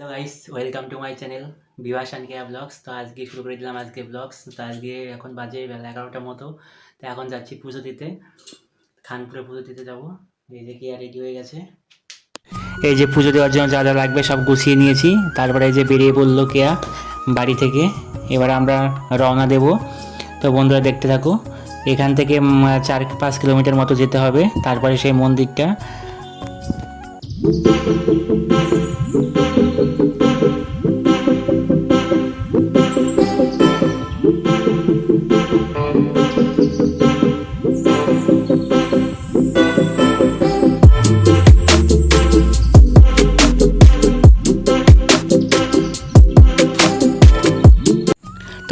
Hello guys, welcome to my channel Bibhas and Keya blogs. তো আজকে শুরু করে দিলাম আজকে ব্লগস। তো আজকে এখন বাজে বেলা 11টার মতো। তো এখন যাচ্ছি পুজো দিতে, খানপুরে পুজো দিতে যাবো। এই যে কেয়া রেডি হয়ে গেছে। এই যে পুজো দেওয়ার জন্য যা যা লাগবে সব গুছিয়ে নিয়েছি। তারপরে এই যে বেরিয়ে পড়লো কেয়া বাড়ি থেকে। এবার আমরা রওনা দেব। তো বন্ধুরা দেখতে থাকো। এখান থেকে 4-5 কিলোমিটার মতো যেতে হবে, তারপরে সেই মন্দিরটা।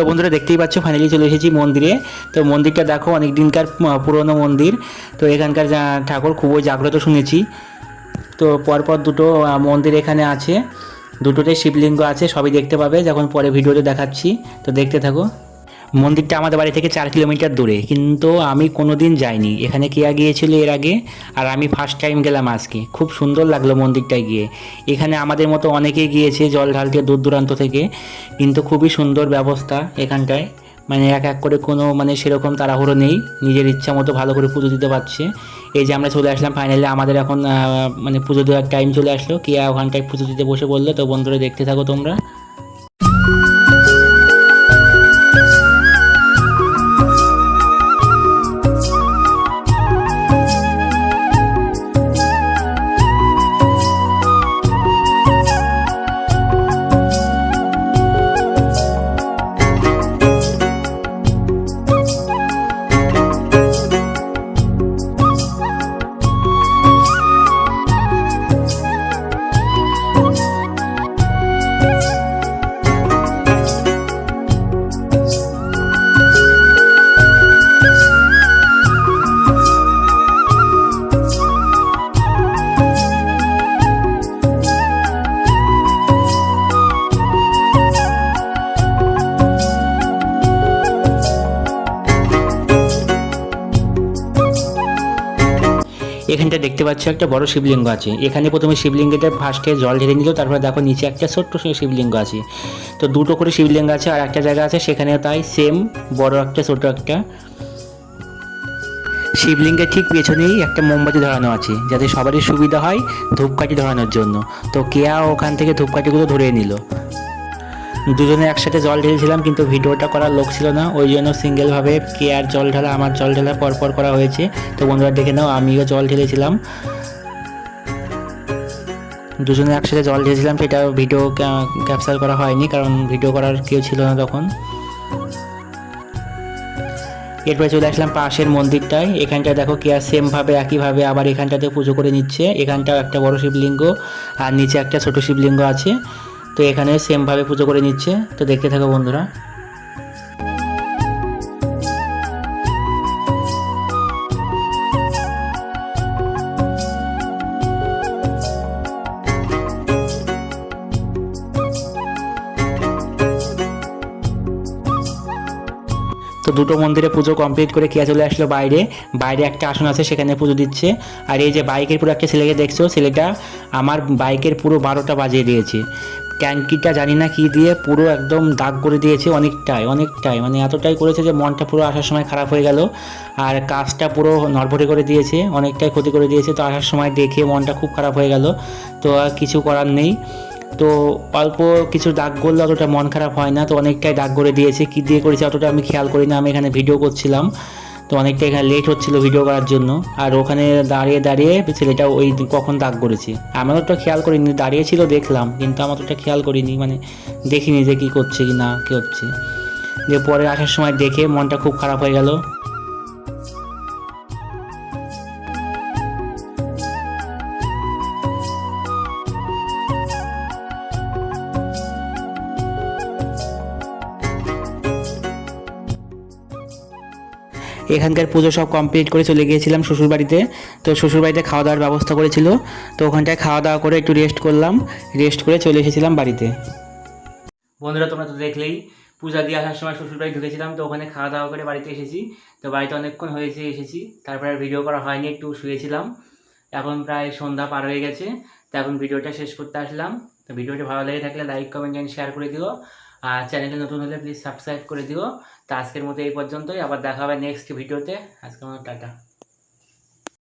তো বন্ধুরা দেখতেই পাচ্ছ ফাইনালি চলে এসেছি মন্দিরে। তো মন্দিরটা দেখো, অনেক দিনকার পুরনো মন্দির। তো এখানকার ঠাকুর খুবই জাগ্রত শুনেছি। তো পরপর দুটো মন্দির এখানে আছে, দুটোতে শিবলিঙ্গ আছে, সবই দেখতে পাবে যখন পরে ভিডিওতে দেখাচ্ছি। তো দেখতে থাকো। মন্দিরটা আমাদের বাড়ি থেকে 4 কিলোমিটার দূরে, কিন্তু আমি কোনো দিন যাইনি। এখানে কেয়া গিয়েছিল এর আগে, আর আমি ফার্স্ট টাইম গেলাম আজকে। খুব সুন্দর লাগলো মন্দিরটায় গিয়ে। এখানে আমাদের মতো অনেকেই গিয়েছে জল ঢালতে দূর দূরান্ত থেকে, কিন্তু খুবই সুন্দর ব্যবস্থা এখানটায়। মানে এক এক করে কোনো সেরকম তাড়াহুড়ো নেই, নিজের ইচ্ছা মতো ভালো করে পুজো দিতে পারছে। এই যে আমরা চলে আসলাম ফাইনালি, আমাদের এখন পুজো দেওয়ার টাইম চলে আসলো। কেয়া ওখানটায় পুজো দিতে বসে বললো। তো বন্ধুরা দেখতে থাকো তোমরা। এখানটা দেখতে পাচ্ছ একটা বড় শিবলিঙ্গ আছে। এখানে প্রথমে শিবলিঙ্গটা ফার্স্টে জল ঢেলে নিল, তারপরে দেখো নিচে একটা ছোট্ট শিবলিঙ্গ আছে। তো দুটো করে শিবলিঙ্গ আছে, আর একটা জায়গা আছে সেখানেও তাই সেম, বড় একটা ছোট একটা। শিবলিঙ্গের ঠিক পেছনেই একটা মোমবাতি ধরানো আছে, যাতে সবারই সুবিধা হয় ধূপকাঠি ধরানোর জন্য। তো কেয়া ওখান থেকে ধূপকাঠিগুলো ধরিয়ে নিল। দুজনে একসাথে জল ঢেলেছিলাম, কিন্তু ভিডিওটা করার লোক ছিল না, ওই জন্য সিঙ্গেলভাবে কেয়ার জল ঢালা আমার জল ঢালা পরপর করা হয়েছে। তো বন্ধুরা দেখে নাও, আমিও জল ঢেলেছিলাম, দুজনে একসাথে জল ঢেলেছিলাম। সেটা ভিডিও ক্যাপচার করা হয়নি, কারণ ভিডিও করার কেউ ছিল না তখন। এরপরে চলে আসলাম পাশের মন্দিরটায়। এখানটায় দেখো কেয়া সেমভাবে একইভাবে আবার এখানটাতে পুজো করে নিচ্ছে। এখানটাও একটা বড় শিবলিঙ্গ আর নিচে একটা ছোট শিবলিঙ্গ আছে। তো এখানে সেমভাবে পুজো করে নিচ্ছে। তো দেখতে থাকো বন্ধুরা। তো দুটো মন্দিরে পুজো কমপ্লিট করে কেয়া চলে আসলো বাইরে। বাইরে একটা আসন আছে, সেখানে পুজো দিচ্ছে। আর এই যে বাইকের পুরো একটা ছেলেকে দেখছো, ছেলেটা আমার বাইকের পুরো 12টা বাজিয়ে দিয়েছে। ট্যাঙ্কিটা জানি না কি দিয়ে পুরো একদম দাগ করে দিয়েছে, অনেকটাই এতটাই করেছে যে মনটা পুরো আসার সময় খারাপ হয়ে গেল। আর কাজটা পুরো নড়বড়ে করে দিয়েছে, অনেকটাই ক্ষতি করে দিয়েছে। তো আসার সময় দেখে মনটা খুব খারাপ হয়ে গেল। তো আর কিছু করার নেই। তো অল্প কিছু দাগ করলে অতটা মন খারাপ হয় না, তো অনেকটাই দাগ করে দিয়েছে। কী দিয়ে করেছে অতটা আমি খেয়াল করি না, আমি এখানে ভিডিও করছিলাম। তো অনেকটা এখানে লেট হচ্ছিল ভিডিও করার জন্য। আর ওখানে দাঁড়িয়ে দাঁড়িয়ে ছেলেটা ওই কখন দাগ করেছে আমারও তো খেয়াল করিনি, দাঁড়িয়ে ছিল দেখলাম, কিন্তু আমার তো খেয়াল করিনি, দেখিনি যে কী করছে কি না কী হচ্ছে। যে পরে আসার সময় দেখে মনটা খুব খারাপ হয়ে গেল। এখানকার পুজো সব কমপ্লিট করে চলে গিয়েছিলাম শ্বশুরবাড়িতে। তো শ্বশুরবাড়িতে খাওয়া দাওয়ার ব্যবস্থা করেছিল। তো ওখানটায় খাওয়া দাওয়া করে একটু রেস্ট করলাম, রেস্ট করে চলে এসেছিলাম বাড়িতে। বন্ধুরা তোমরা তো দেখলেই, পূজা দিয়ে আসার সময় শ্বশুরবাড়ি ঢুকেছিলাম। তো ওখানে খাওয়া দাওয়া করে বাড়িতে এসেছি। তো বাড়িতে অনেকক্ষণ হয়েছে এসেছি, তারপরে আর ভিডিও করা হয়নি, একটু শুয়েছিলাম। এখন প্রায় সন্ধ্যা পার হয়ে গেছে। তো এখন ভিডিওটা শেষ করতে আসলাম। তো তো ভিডিওটি ভালো লেগে থাকলে লাইক কমেন্ট এন্ড শেয়ার করে দিও, আর চ্যানেলে নতুন হলে প্লিজ সাবস্ক্রাইব করে দিও। তো আজকের মতো এই পর্যন্তই, আবার দেখা হবে নেক্সট ভিডিওতে। আজকের মতো টাটা।